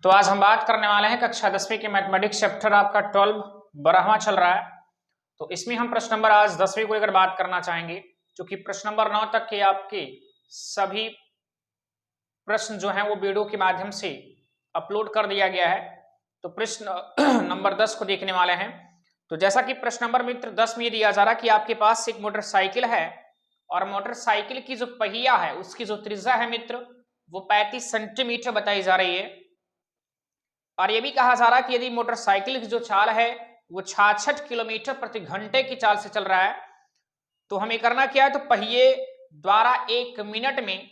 तो आज हम बात करने वाले हैं कक्षा 10वीं के मैथमेटिक्स चैप्टर आपका 12 12वां चल रहा है। तो इसमें हम प्रश्न नंबर आज 10वीं को लेकर बात करना चाहेंगे, क्योंकि प्रश्न नंबर 9 तक के आपके सभी प्रश्न जो हैं वो वीडियो के माध्यम से अपलोड कर दिया गया है। तो प्रश्न नंबर 10 को देखने वाले हैं। तो जैसा कि प्रश्न नंबर मित्र 10 में दिया जा रहा कि आपके पास एक मोटरसाइकिल है और मोटरसाइकिल की जो पहिया है उसकी जो त्रिज्या है मित्र वो 35 सेंटीमीटर बताई जा रही है। और यह भी कहा जा रहा है कि यदि मोटरसाइकिल की जो चाल है वो 66 किलोमीटर प्रति घंटे की चाल से चल रहा है, तो हमें करना क्या है, तो पहिए द्वारा 1 मिनट में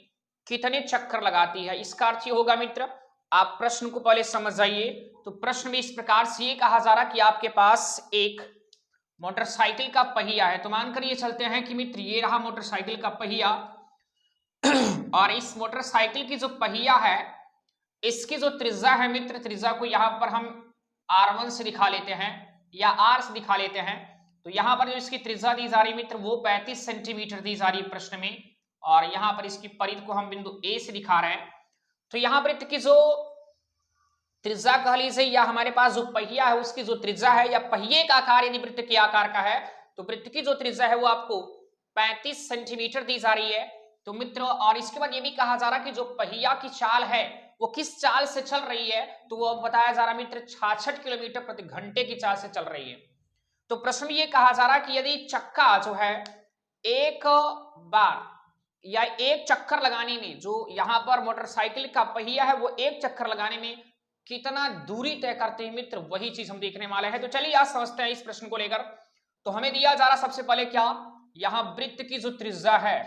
कितने चक्कर लगाती है। इसका अर्थ ये होगा मित्र, आप प्रश्न को पहले समझ जाइए। तो प्रश्न में इस प्रकार से ये कहा जा रहा कि आपके पास एक मोटरसाइकिल का पहिया है। तो मानकर ये चलते हैं कि मित्र ये रहा मोटरसाइकिल का पहिया और इस मोटरसाइकिल की जो पहिया है इसकी जो त्रिज्या है मित्र, त्रिज्या को यहां पर हम r1 से दिखा लेते हैं या r से दिखा लेते हैं। तो यहां पर जो इसकी त्रिज्या दी जा रही है मित्र वो 35 सेंटीमीटर दी जा रही है प्रश्न में, और यहां पर इसकी परिधि को हम बिंदु A से दिखा रहे हैं। तो यहां पर की जो त्रिज्या कह लीजिए या हमारे पास जो पहिया है उसकी जो त्रिज्या है या पहिए का आकार यदि वृत्त के आकार का है तो वृत्त की जो त्रिज्या है वो आपको 35 सेंटीमीटर दी जा रही है। तो मित्र और इसके बाद ये भी कहा जा रहा कि जो पहिया की चाल है वो किस चाल से चल रही है, तो वो बताया जा रहा मित्र 66 किलोमीटर प्रति घंटे की चाल से चल रही है। तो प्रश्न में ये कहा जा रहा कि यदि चक्का जो है एक बार या एक चक्कर लगाने में, जो यहां पर मोटरसाइकिल का पहिया है वो एक चक्कर लगाने में कितना दूरी तय करते हैं मित्र, वही चीज हम देखने वाले हैं। तो चलिए आज समझते हैं इस प्रश्न को लेकर। तो हमें दिया जा रहा सबसे पहले क्या, यहां वृत्त की जो त्रिज्या है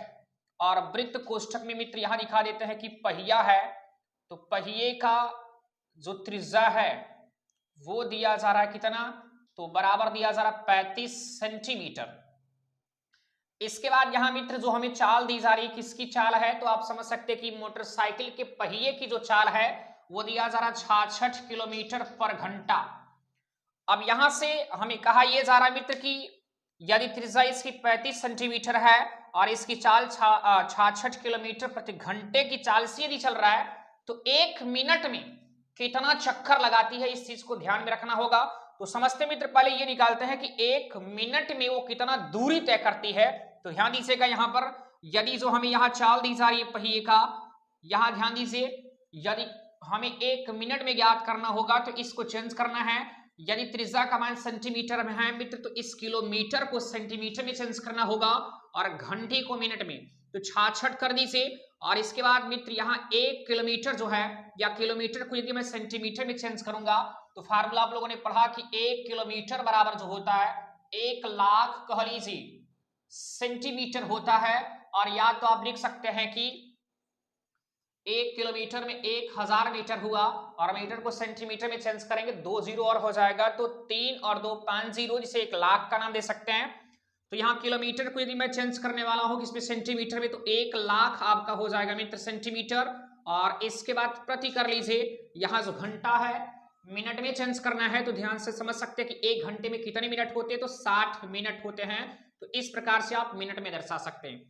और वृत्त कोष्ठक में मित्र यहां दिखा देते हैं कि पहिया है, तो पहिए का जो त्रिज्या है वो दिया जा रहा है कितना, तो बराबर दिया जा रहा 35 सेंटीमीटर। इसके बाद यहां मित्र जो हमें चाल दी जा रही है किसकी चाल है, तो आप समझ सकते हैं कि मोटरसाइकिल के पहिए की जो चाल है वो दिया जा रहा 66 किलोमीटर पर घंटा। अब यहां से हमें कहा यह जा रहा मित्र कि यदि त्रिज्या इसकी 35 सेंटीमीटर है और इसकी चाल 66 किलोमीटर प्रति घंटे की चाल से यदि चल रहा है तो 1 मिनट में कितना चक्कर लगाती है, इस चीज को ध्यान में रखना होगा। तो समझते मित्र पहले ये निकालते हैं कि 1 मिनट में वो कितना दूरी तय करती है। तो ध्यान दीजिएगा यहां पर यदि जो हमें यहां चाल दी जा रही है पहिए का, यहां ध्यान दीजिए यदि हमें 1 मिनट में ज्ञात करना होगा तो इसको चेंज करना है। यदि त्रिज्या का मान सेंटीमीटर में है मित्र तो इस किलोमीटर को सेंटीमीटर में चेंज करना होगा और घंटे को मिनट में, तो 66 कर दीजिए। और इसके बाद मित्र यहाँ 1 किलोमीटर जो है या किलोमीटर को यदि मैं सेंटीमीटर में चेंज करूंगा तो फार्मूला आप लोगों ने पढ़ा कि 1 किलोमीटर बराबर जो होता है 1 लाख कह लीजिए सेंटीमीटर होता है। और या तो आप लिख सकते हैं कि 1 किलोमीटर में 1000 मीटर हुआ और मीटर को सेंटीमीटर में चेंज करेंगे 2 जीरो और हो जाएगा, तो 3 और 2 5 जीरो, जिसे 1 लाख का नाम दे सकते हैं। तो यहाँ किलोमीटर को यदि मैं चेंज करने वाला हूं किसमें, सेंटीमीटर में, तो 1 लाख आपका हो जाएगा मित्र सेंटीमीटर। और इसके बाद प्रति कर लीजिए, यहाँ जो घंटा है मिनट में चेंज करना है तो ध्यान से समझ सकते हैं कि 1 घंटे में कितने मिनट होते हैं, तो 60 मिनट होते हैं। तो इस प्रकार से आप मिनट में दर्शा सकते हैं।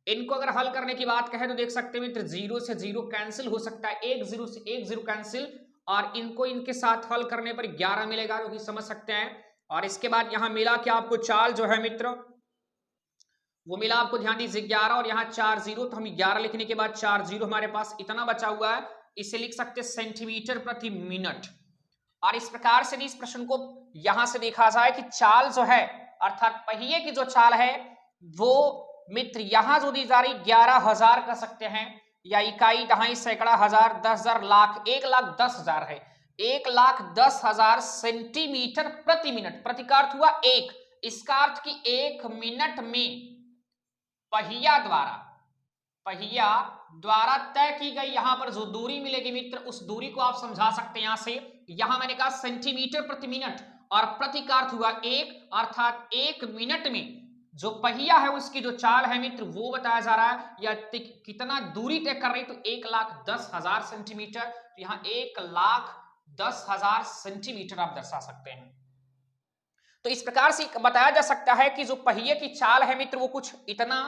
इनको अगर हल करने की बात कहें तो देख सकते हैं मित्र 0 से 0 कैंसिल हो सकता है, 1 0 से 1 0 कैंसिल, और इनको इनके साथ हल करने पर 11 मिलेगा, जो कि समझ सकते हैं। और इसके बाद यहां मिला क्या आपको चाल जो है मित्र वो मिला आपको, ध्यान दीजिए 11 और यहाँ 4 जीरो, तो हम 11 लिखने के बाद 4 जीरो हमारे पास इतना बचा हुआ है, इसे लिख सकते हैं सेंटीमीटर प्रति मिनट। और इस प्रकार से इस प्रश्न को यहां से देखा जाए कि चाल जो है अर्थात पहिए की जो चाल है वो मित्र यहां जो दी जा रही 11,000 कर सकते हैं, या इकाई, दहाई, सैकड़ा, हजार, 10,000, लाख, 1,10,000 है, 1,10,000 सेंटीमीटर प्रति मिनट। प्रति का अर्थ हुआ 1, इसका अर्थ कि 1 मिनट में पहिया द्वारा तय की गई यहां पर जो दूरी मिलेगी मित्र उस दूरी को आप समझा सकते हैं। यहां से यहां मैंने कहा सेंटीमीटर प्रति मिनट और प्रति का अर्थ हुआ 1, अर्थात 1 मिनट में जो पहिया है उसकी जो चाल है मित्र वो बताया जा रहा है या कितना दूरी तय कर रही, तो 1,10,000 सेंटीमीटर। तो यहाँ 1,10,000 सेंटीमीटर आप दर्शा सकते हैं। तो इस प्रकार से बताया जा सकता है कि जो पहिए की चाल है मित्र वो कुछ इतना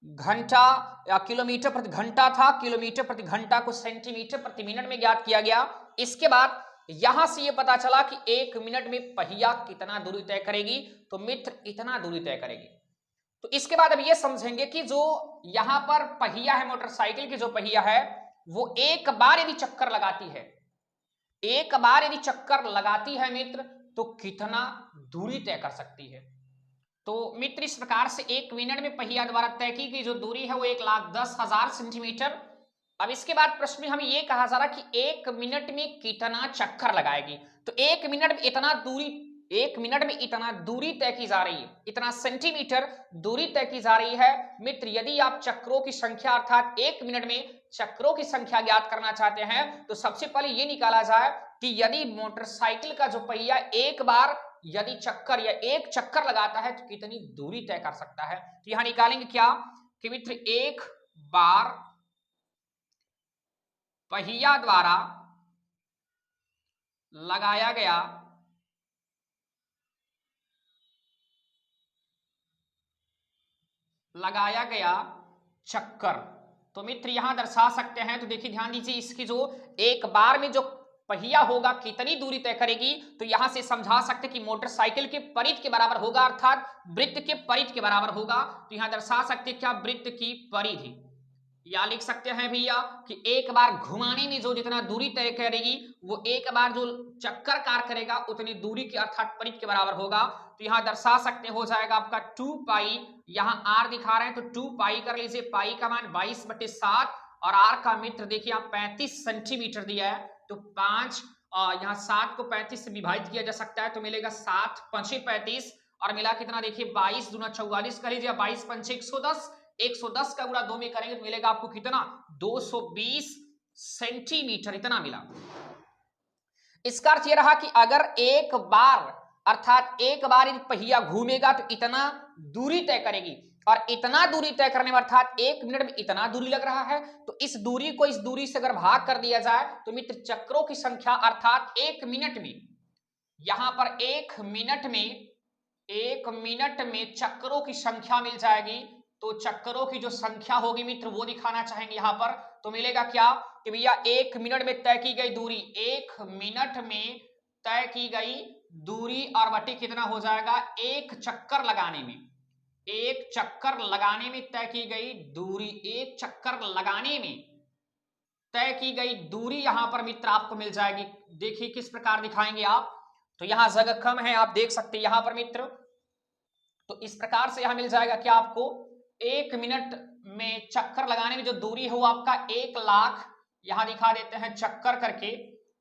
घंटा या किलोमीटर प्रति घंटा था, किलोमीटर प्रति घंटा को सेंटीमीटर प्रति मिनट में ज्ञात किया गया। इसके बाद यहां से ये पता चला कि 1 मिनट में पहिया कितना दूरी तय करेगी, तो मित्र इतना दूरी तय करेगी। तो इसके बाद अब ये समझेंगे कि जो यहां पर पहिया है, मोटरसाइकिल की जो पहिया है, वो एक बार यदि चक्कर लगाती है, एक बार यदि चक्कर लगाती है मित्र, तो कितना दूरी तय कर सकती है। तो मित्र इस प्रकार से 1 मिनट में पहिया द्वारा तय की गई जो दूरी है वो 1,10,000 सेंटीमीटर। अब इसके बाद प्रश्न में हमें यह कहा जा रहा कि 1 मिनट में कितना चक्कर लगाएगी। तो 1 मिनट में इतना दूरी, 1 मिनट में इतना दूरी तय की जा रही है, इतना सेंटीमीटर दूरी तय की जा रही है। मित्र यदि आप चक्रों की संख्या अर्थात 1 मिनट में चक्रों की संख्या ज्ञात करना चाहते हैं, तो सबसे पहले ये निकाला जाए कि यदि मोटरसाइकिल का जो पहिया एक बार यदि चक्कर या एक चक्कर लगाता है तो कितनी दूरी तय कर सकता है। तो यहां निकालेंगे क्या कि मित्र एक बार पहिया द्वारा लगाया गया चक्कर। तो मित्र यहां दर्शा सकते हैं, तो देखिए ध्यान दीजिए, इसकी जो एक बार में जो पहिया होगा कितनी दूरी तय करेगी, तो यहां से समझा सकते कि मोटरसाइकिल के परिध के बराबर होगा, अर्थात वृत्त के परिध के बराबर होगा। तो यहां दर्शा सकते क्या, वृत्त की परिधि, या लिख सकते हैं भैया कि एक बार घुमाने में जो जितना दूरी तय करेगी वो एक बार जो चक्कर कार करेगा उतनी दूरी के अर्थात परिध के बराबर होगा। तो यहां दर्शा सकते हो जाएगा आपका 2 पाई, यहां आर दिखा रहे हैं तो 2 पाई कर लीजिए, पाई का मान 22/7 और आर का मित्र देखिए आप 35 सेंटीमीटर दिया है, तो 5 यहाँ 7 को 35 से विभाजित किया जा सकता है, तो मिलेगा 7 5 35 और मिला कितना देखिए 22 दूना 44 कर लीजिए, 22 5 110, 110 का गुणा 2 में करेंगे तो मिलेगा आपको कितना 220 सेंटीमीटर, इतना मिला। इसका अर्थ यह रहा कि अगर एक बार अर्थात एक बार यदि पहिया घूमेगा तो इतना दूरी तय करेगी, और इतना दूरी तय करने में अर्थात 1 मिनट में इतना दूरी लग रहा है, तो इस दूरी को इस दूरी से अगर भाग कर दिया जाए तो मित्र चक्रों की संख्या अर्थात 1 मिनट में, यहां पर 1 मिनट में चक्रों की संख्या मिल जाएगी। तो चक्करों की जो संख्या होगी मित्र वो दिखाना चाहेंगे यहां पर, तो मिलेगा क्या कि भैया 1 मिनट में तय की गई दूरी, 1 मिनट में तय की गई दूरी और बटे कितना हो जाएगा, एक चक्कर लगाने में, एक चक्कर लगाने में तय की गई दूरी, एक चक्कर लगाने में तय की गई दूरी यहां पर मित्र आपको मिल जाएगी। देखिए किस प्रकार दिखाएंगे आप, तो यहां जगह कम है, आप देख सकते हैं यहां पर मित्र, तो इस प्रकार से यहां मिल जाएगा क्या आपको 1 मिनट में चक्कर लगाने में जो दूरी है वो आपका 1 लाख, यहां दिखा देते हैं चक्कर करके,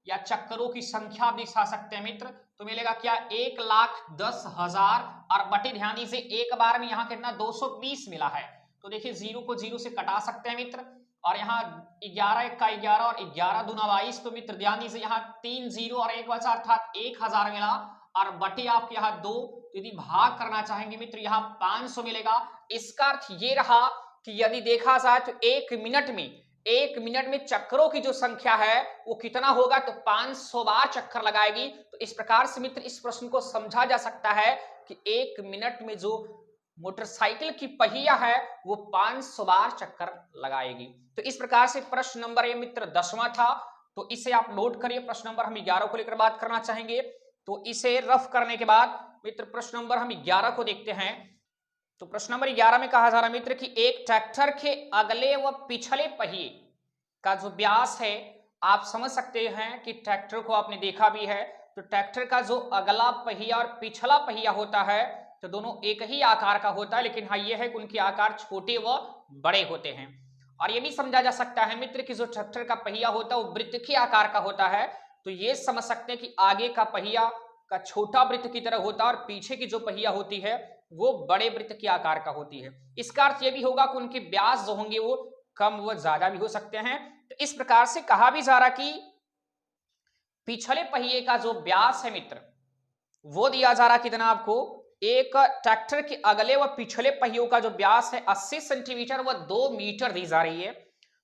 या चक्करों की संख्या आप दिखा सकते हैं मित्र, तो मिलेगा क्या 1,10,000 और बटे ध्यान दीजिए एक बार में यहां कितना 220 मिला है, तो देखिए 0 को 0 से कटा सकते हैं मित्र, और यहाँ 11 का 11 और 11 दूना 22, तो मित्र ध्यान दीजिए यहाँ 3 0 और 1 बचा अर्थात 1000 मिला, और बटे आपके यहाँ 2, यदि भाग करना चाहेंगे मित्र यहाँ 500 मिलेगा। इसका अर्थ ये रहा कि यदि देखा जाए तो 1 मिनट में चक्करों की जो संख्या है वो कितना होगा, तो 500 बार चक्कर लगाएगी। तो इस प्रकार से मित्र इस प्रश्न को समझा जा सकता है कि 1 मिनट में जो मोटरसाइकिल की पहिया है वो 500 बार चक्कर लगाएगी। तो इस प्रकार से प्रश्न नंबर ये मित्र 10वां था, तो इसे आप नोट करिए। प्रश्न नंबर हम 11 को लेकर बात करना चाहेंगे, तो इसे रफ करने के बाद मित्र प्रश्न नंबर हम 11 को देखते हैं। तो प्रश्न नंबर 11 में कहा जा रहा है मित्र कि एक ट्रैक्टर के अगले व पिछले पहिए का जो व्यास है, आप समझ सकते हैं कि ट्रैक्टर को आपने देखा भी है, तो ट्रैक्टर का जो अगला पहिया और पिछला पहिया होता है तो दोनों एक ही आकार का होता है, लेकिन हाँ ये है कि उनके आकार छोटे व बड़े होते हैं। और ये भी समझा जा सकता है मित्र कि जो ट्रैक्टर का पहिया होता है वो वृत्त के आकार का होता है, तो ये समझ सकते हैं कि आगे का पहिया का छोटा वृत्त की तरह होता है और पीछे की जो पहिया होती है वो बड़े वृत्त के आकार का होती है। इसका अर्थ ये भी होगा कि उनके व्यास जो होंगे वो कम व ज्यादा भी हो सकते हैं। तो इस प्रकार से कहा भी जा रहा कि पिछले पहिए का जो व्यास है मित्र वो दिया जा रहा कितना आपको, एक ट्रैक्टर के अगले व पिछले पहियों का जो व्यास है 80 सेंटीमीटर व 2 मीटर दी जा रही है।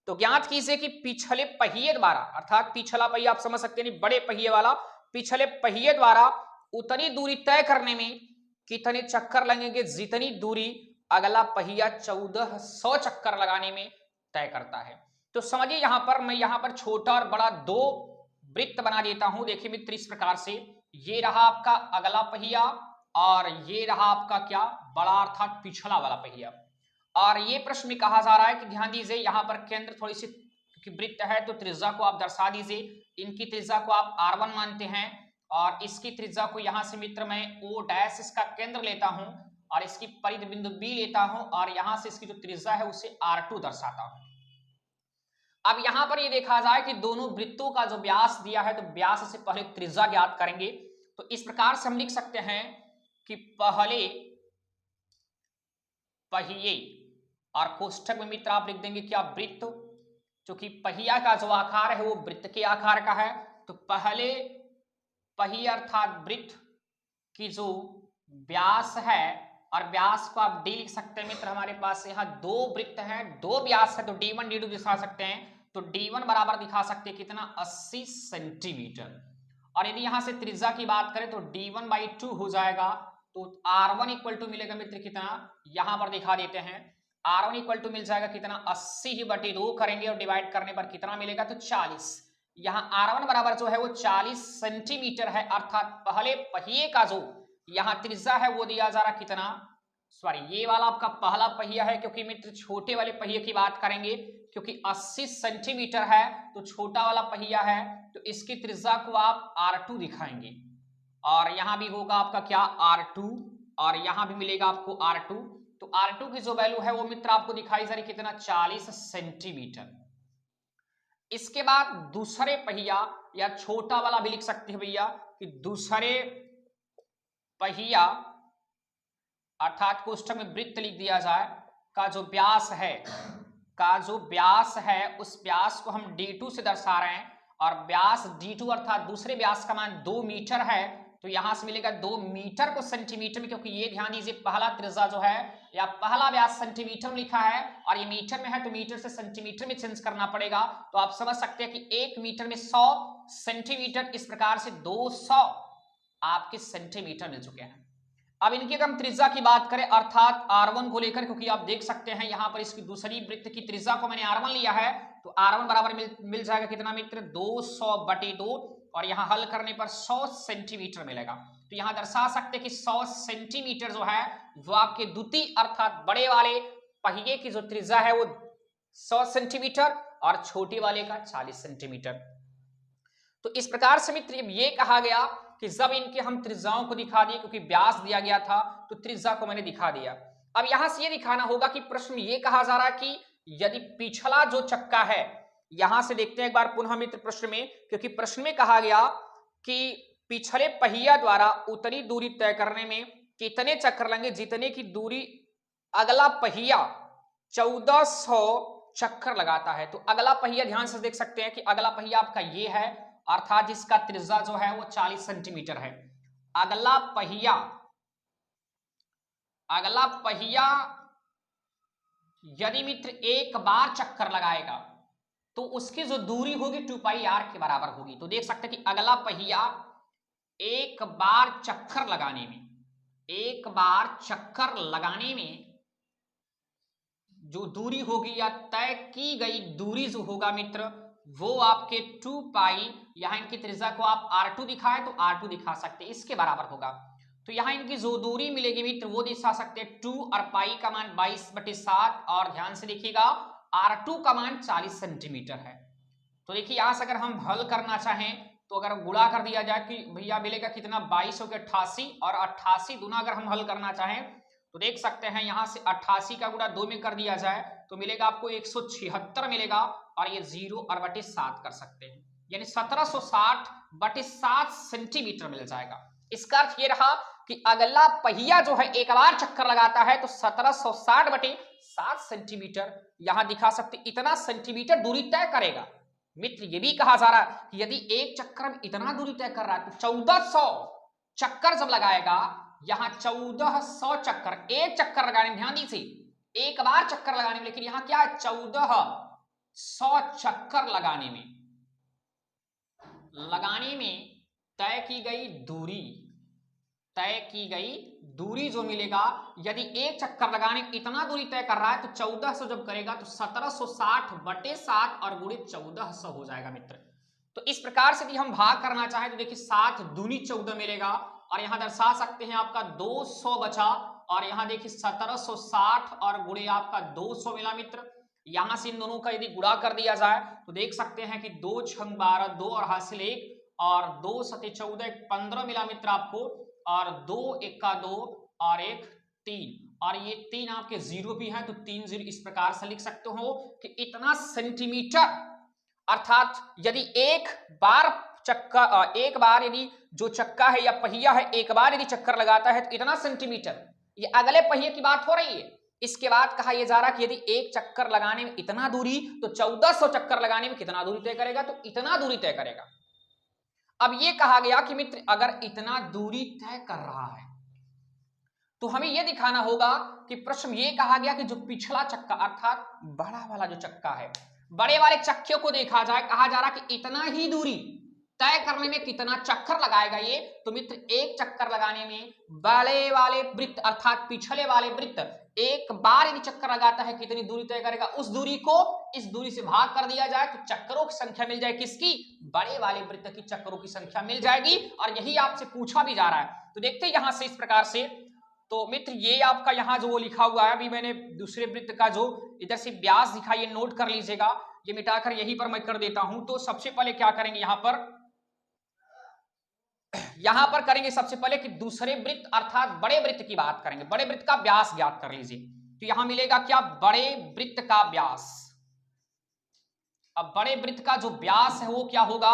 तो ज्ञात कीजिए कि पिछले पहिए द्वारा अर्थात पिछला पहिया आप समझ सकते हैं बड़े पहिए वाला, पिछले पहिए द्वारा उतनी दूरी तय करने में कितने चक्कर लगेंगे जितनी दूरी अगला पहिया 1400 चक्कर लगाने में तय करता है। तो समझिए यहां पर मैं यहां पर छोटा और बड़ा दो वृत्त बना देता हूं। देखिए मित्र इस प्रकार से, ये रहा आपका अगला पहिया और ये रहा आपका क्या, बड़ा अर्थात पिछला वाला पहिया। और ये प्रश्न में कहा जा रहा है कि ध्यान दीजिए यहाँ पर केंद्र थोड़ी सी, क्योंकि वृत्त है तो त्रिज्या को आप दर्शा दीजिए। इनकी त्रिज्या को आप R1 मानते हैं और इसकी त्रिज्या को यहाँ से मित्र मैं O डैश इसका केंद्र लेता हूं और इसकी परिधि बिंदु B लेता हूं और यहां से इसकी जो त्रिज्या है उसे R2 दर्शाता हूं। अब यहां पर ये देखा जाए कि दोनों वृत्तों का जो व्यास दिया है तो व्यास से पहले त्रिज्या ज्ञात करेंगे। तो इस प्रकार से हम लिख सकते हैं कि पहले पहिए और कोष्ठक में मित्र आप लिख देंगे क्या, वृत्त, क्योंकि पहिया का जो आकार है वो वृत्त के आकार का है। तो पहले पहिए अर्थात वृत्त की जो व्यास है, और व्यास को आप डी लिख सकते हैं मित्र। हमारे पास यहाँ दो वृत्त हैं, दो व्यास है, तो D1 D2 दिखा सकते हैं। तो D1 बराबर दिखा सकते हैं कितना, 80 सेंटीमीटर। और यदि यहां से त्रिज्या की बात करें तो D1/2 हो जाएगा। तो R1 इक्वल टू मिलेगा मित्र कितना, यहां पर दिखा देते हैं। R1 इक्वल टू मिल जाएगा कितना, 80/2 करेंगे और डिवाइड करने पर कितना मिलेगा, तो 40। यहाँ R1 बराबर जो है वो 40 सेंटीमीटर है, अर्थात पहले पहिए का जो यहाँ त्रिज्या है वो दिया जा रहा कितना, सॉरी ये वाला आपका पहला पहिया है, क्योंकि मित्र छोटे वाले पहिए की बात करेंगे, क्योंकि 80 सेंटीमीटर है तो छोटा वाला पहिया है, तो इसकी त्रिज्या को आप R2 दिखाएंगे। और यहां भी होगा आपका क्या, R2, और यहां भी मिलेगा आपको R2। तो R2 की जो वैल्यू है वो मित्र आपको दिखाई जा रही कितना, 40 सेंटीमीटर। इसके बाद दूसरे पहिया या छोटा वाला भी लिख सकते हैं भैया, कि दूसरे पहिया अर्थात कोष्ठक में वृत्त लिख दिया जाए का जो व्यास है, उस व्यास को हम D2 से दर्शा रहे हैं। और व्यास D2 अर्थात दूसरे व्यास का मान 2 मीटर है, तो यहां से मिलेगा 2 मीटर को सेंटीमीटर में, क्योंकि ये ध्यान दीजिए पहला त्रिज्या जो है या पहला व्यास सेंटीमीटर में लिखा है और ये मीटर में है, तो मीटर से सेंटीमीटर में चेंज करना पड़ेगा। तो आप समझ सकते हैं कि 1 मीटर में 100 सेंटीमीटर, इस प्रकार से 200 आपके सेंटीमीटर मिल चुके हैं। अब इनकी अगर हम त्रिज्या की बात करें अर्थात R1 को लेकर, क्योंकि आप देख सकते हैं यहां पर इसकी दूसरी वृत्त की त्रिज्या को मैंने R1 लिया है, तो R1 बराबर मिल जाएगा कितना मित्र, 200/2, और यहां हल करने पर 100 सेंटीमीटर मिलेगा। तो यहां दर्शा सकते हैं कि 100 सेंटीमीटर जो है वो आपके द्वितीय अर्थात बड़े वाले पहिए की जो त्रिज्या है वो 100 सेंटीमीटर और छोटे वाले का 40 सेंटीमीटर। तो इस प्रकार से मित्र ये कहा गया कि जब इनके हम त्रिज्याओं को दिखा दिए, क्योंकि व्यास दिया गया था तो त्रिज्या को मैंने दिखा दिया। अब यहां से ये दिखाना होगा कि प्रश्न में ये कहा जा रहा है कि यदि पिछला जो चक्का है, यहां से देखते हैं एक बार पुनः मित्र प्रश्न में, क्योंकि प्रश्न में कहा गया कि पिछले पहिया द्वारा उतनी दूरी तय करने में कितने चक्कर लगेंगे, जितने की दूरी अगला पहिया 1400 चक्कर लगाता है। तो अगला पहिया ध्यान से देख सकते हैं कि अगला पहिया आपका ये है, अर्थात जिसका त्रिज्या जो है वो 40 सेंटीमीटर है। अगला पहिया यदि मित्र एक बार चक्कर लगाएगा तो उसकी जो दूरी होगी 2πr के बराबर होगी। तो देख सकते हैं कि अगला पहिया एक बार चक्कर लगाने में जो दूरी होगी या तय की गई दूरी जो होगा मित्र वो आपके 2π, यहां इनकी त्रिज्या को आप R2 दिखाएं तो R2 दिखा सकते हैं, इसके बराबर होगा। तो यहां इनकी जो दूरी मिलेगी मित्र वो दिखा सकते हैं 2 और पाई का मान 22/7, और ध्यान से देखिएगा R2 का मान 40 सेंटीमीटर है। तो देखिए यहां से अगर हम हल करना चाहें तो अगर गुणा कर दिया जाए कि भैया मिलेगा कितना, 22 के 88, और 88 गुना अगर हम हल करना चाहें तो देख सकते हैं यहां से 88 का गुणा 2 में कर दिया जाए तो मिलेगा आपको 176 मिलेगा, और ये 0 और बटे 7 कर सकते हैं, यानी 1760/7 सेंटीमीटर मिल जाएगा। इसका अर्थ ये रहा कि अगला पहिया जो है एक बार चक्कर लगाता है तो 1760/7 सेंटीमीटर यहां दिखा सकते, इतना सेंटीमीटर दूरी तय करेगा। मित्र ये भी कहा जा रहा है कि यदि एक चक्कर में इतना दूरी तय कर रहा है तो 1400 चक्कर जब लगाएगा, यहां 1400 चक्कर, एक चक्कर लगाने में ध्यान दीजिए, एक बार चक्कर लगाने में, लेकिन यहां क्या है 1400 चक्कर लगाने में तय की गई दूरी जो मिलेगा, यदि एक चक्कर लगाने में इतना दूरी तय कर रहा है तो 1400 जब करेगा तो 1760/7 और गुणित 1400 हो जाएगा मित्र। तो इस प्रकार से यदि हम भाग करना चाहें तो देखिए 7 दूनी 14 मिलेगा और यहां दर्शा सकते हैं आपका 200 बचा और यहां देखिए 1760 और गुणे आपका 200 मिला मित्र। यहां से इन दोनों का यदि गुणा कर दिया जाए तो देख सकते हैं कि 2 छंग 12, 2 और हासिल 1 और 2 सते 14, 15 मिला मित्र आपको और 2 1 2 और 1 3 और ये 3 आपके जीरो भी है तो 3 जीरो इस प्रकार से लिख सकते हो कि इतना सेंटीमीटर, अर्थात यदि एक बार यदि जो चक्का है या पहिया है एक बार यदि चक्कर लगाता है तो इतना सेंटीमीटर, ये अगले पहिए की बात हो रही है। इसके बाद कहा यह जा रहा कि यदि एक चक्कर लगाने में इतना दूरी तो 1400 चक्कर लगाने में कितना दूरी तय करेगा, तो इतना दूरी तय करेगा। अब यह कहा गया कि मित्र अगर इतना दूरी तय कर रहा है तो हमें यह दिखाना होगा कि प्रश्न ये कहा गया कि जो पिछला चक्का अर्थात बड़ा वाला जो चक्का है, बड़े वाले चक्के को देखा जाए, कहा जा रहा कि इतना ही दूरी तय करने में कितना चक्कर लगाएगा ये, तो मित्र एक चक्कर लगाने में बड़े वाले वृत्त अर्थात पिछले वाले वृत्त एक बार यदि चक्कर लगाता है कितनी दूरी तय करेगा, उस दूरी को इस दूरी से भाग कर दिया जाए तो चक्करों की संख्या मिल जाए, किसकी, बड़े वाले वृत्त की चक्करों की संख्या मिल जाएगी और यही आपसे पूछा भी जा रहा है। तो देखते हैं यहां से इस प्रकार से, तो मित्र ये आपका यहां जो लिखा हुआ है, अभी मैंने दूसरे वृत्त का जो इधर से व्यास दिखा ये नोट कर लीजिएगा, ये मिटाकर यहीं पर मैं कर देता हूं। तो सबसे पहले क्या करेंगे यहां पर करेंगे सबसे पहले कि दूसरे वृत्त अर्थात बड़े वृत्त की बात करेंगे, बड़े वृत्त का व्यास ज्ञात कर लीजिए। तो यहां मिलेगा क्या, बड़े वृत्त का व्यास। अब बड़े वृत्त का जो व्यास है वो क्या होगा,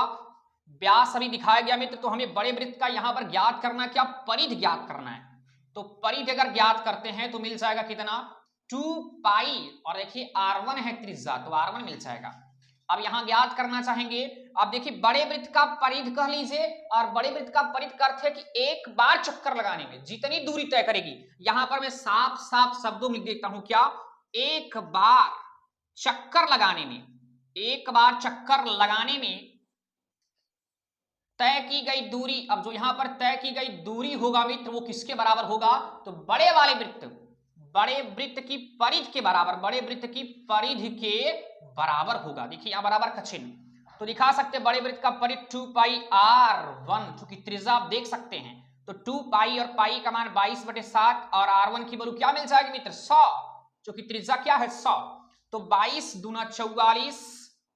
व्यास अभी दिखाया गया मित्र, तो हमें बड़े वृत्त का यहां पर ज्ञात करना क्या, परिध ज्ञात करना है। तो परिध अगर ज्ञात करते हैं तो मिल जाएगा कितना, 2 पाई और देखिए R1 है त्रिज्या तो R1 मिल जाएगा। अब यहां ज्ञात करना चाहेंगे, अब देखिए बड़े वृत्त का परिध कह लीजिए और बड़े वृत्त का परिध का अर्थ है कि एक बार चक्कर लगाने में जितनी दूरी तय करेगी, यहां पर मैं साफ साफ शब्दों में लिख देता हूं क्या, एक बार चक्कर लगाने में, एक बार चक्कर लगाने में तय की गई दूरी, अब जो यहां पर तय की गई दूरी होगा मित्र वो किसके बराबर होगा, तो बड़े वाले वृत्त, बड़े वृत्त की परिध के बराबर, बड़े वृत्त की परिध के बराबर होगा। देखिए यहां बराबर का चिन्ह तो दिखा सकते हैं, बड़े वृत्त का परिध 2 पाई R1, चूंकि त्रिज्या आप देख सकते हैं तो 2 पाई और पाई का मान 22/7 और R1 की वैल्यू क्या मिल जाएगी मित्र, 100, चूंकि त्रिज्या क्या है 100, तो 22 दूना 44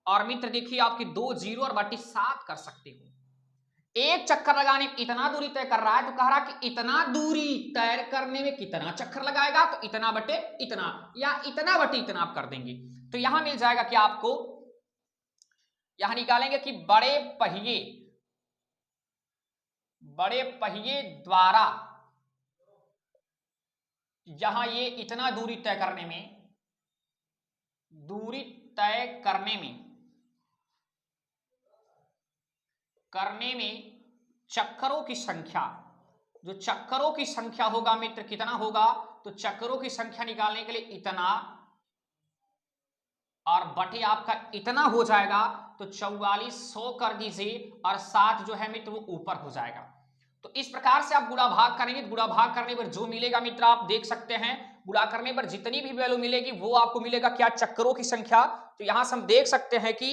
और मित्र देखिए आपकी 2 जीरो और बटे 7 कर सकते हो। एक चक्कर लगाने में इतना दूरी तय कर रहा है तो कह रहा कि इतना दूरी तय करने में कितना चक्कर लगाएगा, तो इतना बटे इतना या इतना बटे इतना आप कर देंगे। तो यहां मिल जाएगा कि आपको यहां निकालेंगे कि बड़े पहिए द्वारा यहां ये इतना दूरी तय करने में, दूरी तय करने में चक्करों की संख्या, जो चक्करों की संख्या होगा मित्र कितना होगा, तो चक्करों की संख्या निकालने के लिए इतना और बटे आपका इतना हो जाएगा, तो 4400 कर दीजिए और 7 जो है मित्र वो ऊपर हो जाएगा। तो इस प्रकार से आप गुणा भाग करेंगे, गुणा भाग करने पर जो मिलेगा मित्र आप देख सकते हैं, गुणा करने पर जितनी भी वैल्यू मिलेगी वो आपको मिलेगा क्या, चक्करों की संख्या। तो यहां से हम देख सकते हैं कि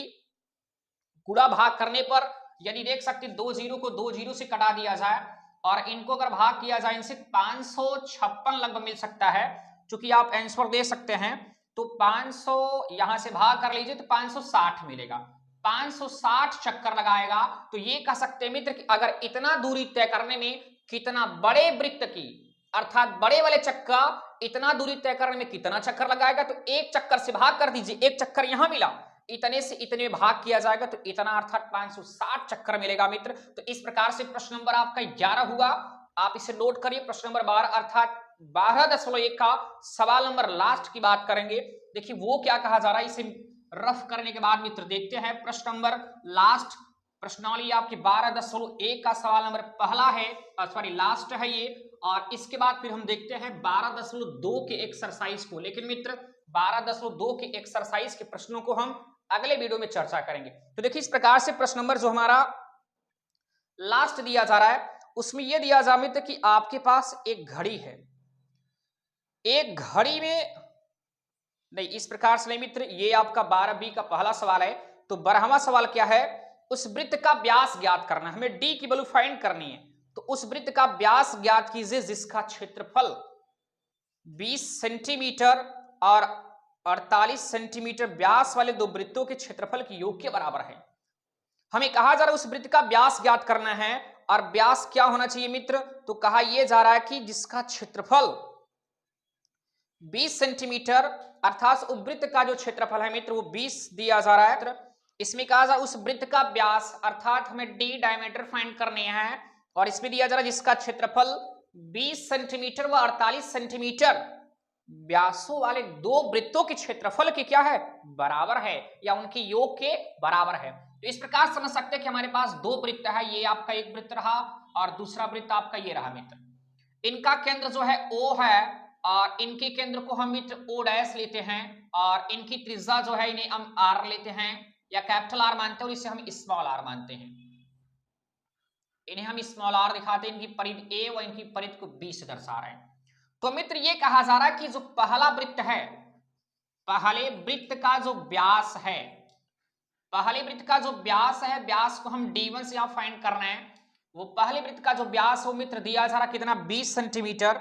गुणा भाग करने पर यदि देख सकते 2 जीरो को 2 जीरो से कटा दिया जाए और इनको अगर भाग किया जाए इनसे 556 लगभग मिल सकता है, क्योंकि आप आंसर दे सकते हैं तो 500 यहां से भाग कर लीजिए तो 560 मिलेगा, 560 चक्कर लगाएगा। तो ये कह सकते हैं मित्र कि अगर इतना दूरी तय करने में कितना बड़े वृत्त की अर्थात बड़े वाले चक्का इतना दूरी तय करने में कितना चक्कर लगाएगा, तो एक चक्कर से भाग कर दीजिए, एक चक्कर यहां मिला, इतने से इतने भाग किया जाएगा तो इतना अर्थात 560 चक्कर मिलेगा मित्र। तो इस प्रकार से प्रश्न नंबर आपका 11 हुआ, आप इसे नोट करिए। प्रश्न नंबर 12 अर्थात 12.1 का सवाल नंबर लास्ट की बात करेंगे। देखिए वो क्या कहा जा रहा है, इसे रफ करने के बाद मित्र देखते हैं प्रश्न नंबर लास्ट। प्रश्नावली आपकी 12.1 का सवाल नंबर पहला है, सॉरी लास्ट है ये, और इसके बाद फिर हम देखते हैं 12.2 के एक्सरसाइज को। लेकिन मित्र 12.2 के एक्सरसाइज के प्रश्नों को हम अगले वीडियो में चर्चा करेंगे। तो देखिए इस प्रकार से प्रश्न नंबर जो हमारा लास्ट दिया जा रहा है उसमें यह दिया जा मित्र कि आपके पास एक घड़ी है, एक घड़ी में नहीं, इस प्रकार से नहीं मित्र, ये आपका 12B का पहला सवाल है। तो 12वां सवाल क्या है उस वृत्त का व्यास ज्ञात करना है, हमें डी की वैल्यू फाइंड करनी है। तो उस वृत्त का व्यास ज्ञात कीजिए जिसका क्षेत्रफल 20 सेंटीमीटर और 48 सेंटीमीटर व्यास वाले दो वृत्तों के क्षेत्रफल के योग के बराबर है। हमें कहा जा रहा है उस वृत्त का व्यास ज्ञात करना है, और व्यास क्या होना चाहिए मित्र, तो कहा यह जा रहा है कि जिसका क्षेत्रफल 20 सेंटीमीटर, अर्थात उस वृत्त का जो क्षेत्रफल है मित्र वो 20 दिया जा रहा है। इसमें कहा जा उस वृत्त का व्यास, अर्थात हमें डी डायमीटर फाइंड करने हैं, और इसमें दिया जा रहा है जिसका क्षेत्रफल 20 सेंटीमीटर व 48 सेंटीमीटर व्यासों वाले दो वृत्तों के क्षेत्रफल के क्या है, बराबर है, या उनके योग के बराबर है। तो इस प्रकार समझ सकते हैं कि हमारे पास दो वृत्त है, ये आपका एक वृत्त रहा और दूसरा वृत्त आपका ये रहा मित्र। इनका केंद्र जो है O है, और इनके केंद्र को हम मित्र O डैश लेते हैं, और इनकी त्रिज्या जो है इन्हें हम R लेते हैं, या कैपिटल R मानते हैं, और इसे हम स्मॉल r मानते हैं। इन्हें हम स्मॉल r दिखाते हैं, इनकी परिधि A व इनकी परिधि को B से दर्शा रहे हैं। तो मित्र ये कहा जा रहा है कि जो पहला वृत्त है, पहले वृत्त का जो व्यास है, पहले वृत्त का जो व्यास है, व्यास को हम D1 से यहां फाइंड करना है। वो पहले वृत्त का जो व्यास है वो मित्र दिया जा रहा है कितना, 20 सेंटीमीटर,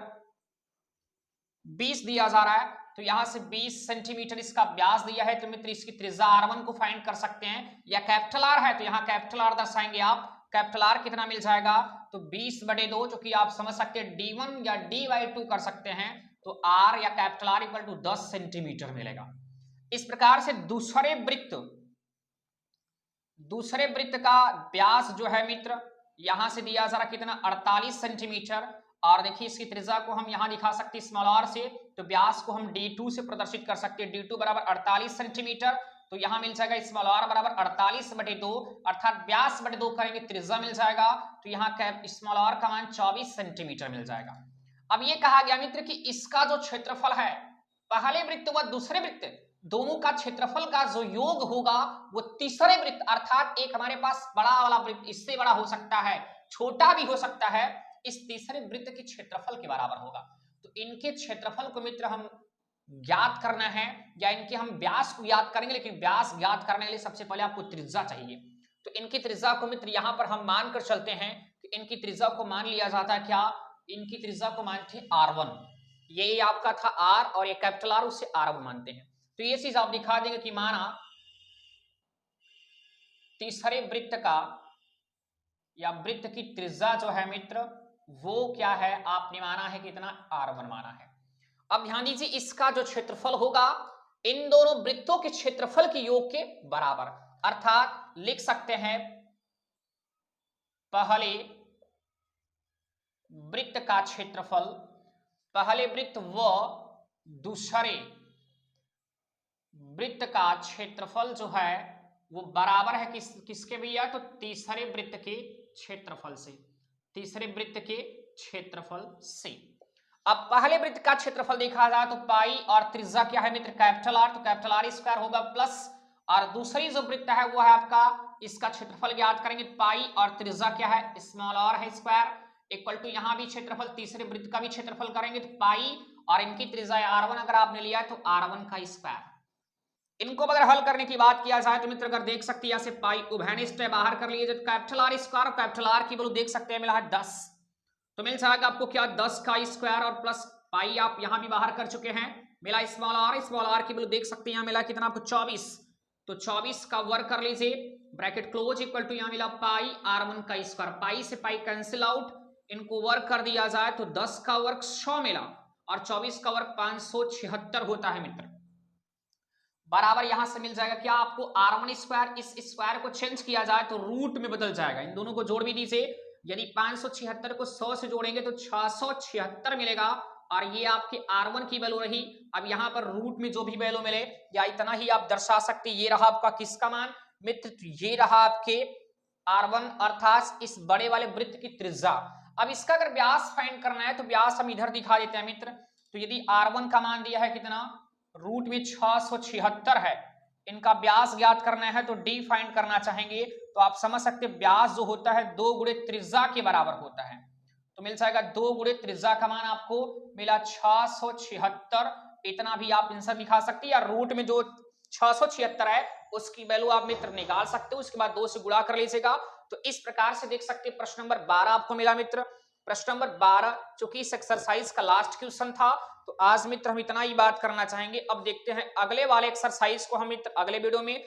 20 दिया जा रहा है। तो यहां से 20 सेंटीमीटर इसका व्यास दिया है, तो मित्र इसकी त्रिज्या R1 को फाइंड कर सकते हैं, या कैपिटल R है तो यहाँ कैपिटल R दर्शाएंगे आप। कैपिटल R कितना मिल जाएगा, तो 20/2, जो कि आप समझ सकते हैं D1 या D/2 कर सकते हैं, तो R या capital R equal to 10 centimetre मिलेगा। इस प्रकार से दूसरे वृत्त का व्यास जो है मित्र यहां से दिया जा रहा कितना, 48 सेंटीमीटर, और देखिए इसकी त्रिज्या को हम यहां दिखा सकते हैं स्मॉल r से, तो व्यास को हम D2 से प्रदर्शित कर सकते हैं, D2 बराबर 48 सेंटीमीटर। तो यहां मिल जाएगा स्मॉल r बराबर 48/2, अर्थात व्यास बटे 2 करेंगे त्रिज्या मिल जाएगा, तो यहाँ स्मॉल r का मान 24 सेंटीमीटर मिल जाएगा। अब ये कहा गया मित्र कि इसका जो क्षेत्रफल है, पहले वृत्त व दूसरे वृत्त दोनों का क्षेत्रफल का जो योग होगा वो तीसरे वृत्त, अर्थात एक हमारे पास बड़ा वाला वृत्त इससे बड़ा हो सकता है, छोटा भी हो सकता है, इस तीसरे वृत्त के क्षेत्रफल के बराबर होगा। तो इनके क्षेत्रफल को मित्र हम ज्ञात करना है, या इनके हम व्यास को ज्ञात करेंगे, लेकिन व्यास ज्ञात करने के लिए सबसे पहले आपको त्रिज्या चाहिए। तो इनकी त्रिज्या को मित्र यहाँ पर हम मानकर चलते हैं कि इनकी त्रिज्या को मान लिया जाता है क्या, इनकी त्रिज्या को मानते हैं R1, ये आपका था R और ये कैपिटल R, उससे R1 मानते हैं। तो ये चीज आप दिखा देंगे कि माना तीसरे वृत्त का या वृत्त की त्रिज्या जो है मित्र वो क्या है, आपने माना है कितना, R1 माना है। अब ध्यान दीजिए इसका जो क्षेत्रफल होगा इन दोनों वृत्तों के क्षेत्रफल के योग के बराबर, अर्थात लिख सकते हैं पहले वृत्त का क्षेत्रफल, पहले वृत्त व दूसरे वृत्त का क्षेत्रफल जो है वो बराबर है किसके भैया, तो तीसरे वृत्त के क्षेत्रफल से, तीसरे वृत्त के क्षेत्रफल से। अब पहले वृत्त का क्षेत्रफल देखा जाए तो पाई, और त्रिज्या क्या है मित्र, कैपिटल R, तो कैपिटल R स्क्वायर होगा प्लस, और दूसरी जो वृत्त है वो है आपका, इसका क्षेत्रफल ज्ञात करेंगे पाई, और त्रिज्या क्या है स्मॉल r है स्क्वायर, इक्वल टू यहाँ भी क्षेत्रफल तीसरे वृत्त का भी क्षेत्रफल करेंगे तो पाई, और इनकी त्रिज्या R1 अगर आपने लिया है तो R1 का स्क्वायर। इनको अगर हल करने की बात किया जाए तो मित्र अगर देख सकते हैं यहाँ से पाई उभयनिष्ठ बाहर कर लिए, जब कैपिटल R स्क्वायर और कैपिटल R की वैल्यू देख सकते हैं मिला है 10, तो मिल जाएगा आपको क्या 10 का स्क्वायर और प्लस पाई, आप यहां भी बाहर कर चुके हैं, मिला स्मॉल r की वैल्यू देख सकते हैं यहाँ मिला कितना आपको 24, तो 24 का वर्ग कर लीजिए, ब्रैकेट क्लोज, इक्वल टू यहाँ मिला पाई R1 का स्क्वायर, पाई से पाई कैंसिल आउट, इनको वर्ग कर दिया जाए तो 10 का वर्ग 100 मिला, और 24 का वर्ग 576 होता है मित्र, बराबर यहां से मिल जाएगा क्या आपको R1 स्क्वायर, इस स्क्वायर को चेंज किया जाए तो रूट में बदल जाएगा, इन दोनों को जोड़ भी दीजिए, यदि 576 को 100 से जोड़ेंगे तो 676 मिलेगा, और ये आपके R1 की वैल्यू रही। अब यहाँ पर रूट में जो भी वैल्यू मिले या इतना ही आप दर्शा सकते, ये रहा आपका किसका मान मित्र, ये रहा आपके R1, अर्थात इस बड़े वाले वृत्त की त्रिज्या। अब इसका अगर व्यास फाइंड करना है तो व्यास हम इधर दिखा देते हैं मित्र, तो यदि R1 का मान दिया है कितना, रूट में 676 है, इनका व्यास ज्ञात करना है तो डी फाइंड करना चाहेंगे, तो आप समझ सकते व्यास जो होता है 2 गुणे त्रिज्या के बराबर होता है, तो मिल जाएगा 2 गुणे त्रिज्या का मान आपको मिला 676, इतना भी आप आंसर दिखा सकते हैं, या रूट में जो 676 है, उसकी वैल्यू आप मित्र निकाल सकते हो, उसके बाद 2 से गुणा कर लीजिएगा। तो इस प्रकार से देख सकते हैं प्रश्न नंबर 12 आपको मिला मित्र। प्रश्न नंबर 12 चूंकि इस एक्सरसाइज का लास्ट क्वेश्चन था, तो आज मित्र हम इतना ही बात करना चाहेंगे। अब देखते हैं अगले वाले एक्सरसाइज को हम मित्र अगले वीडियो में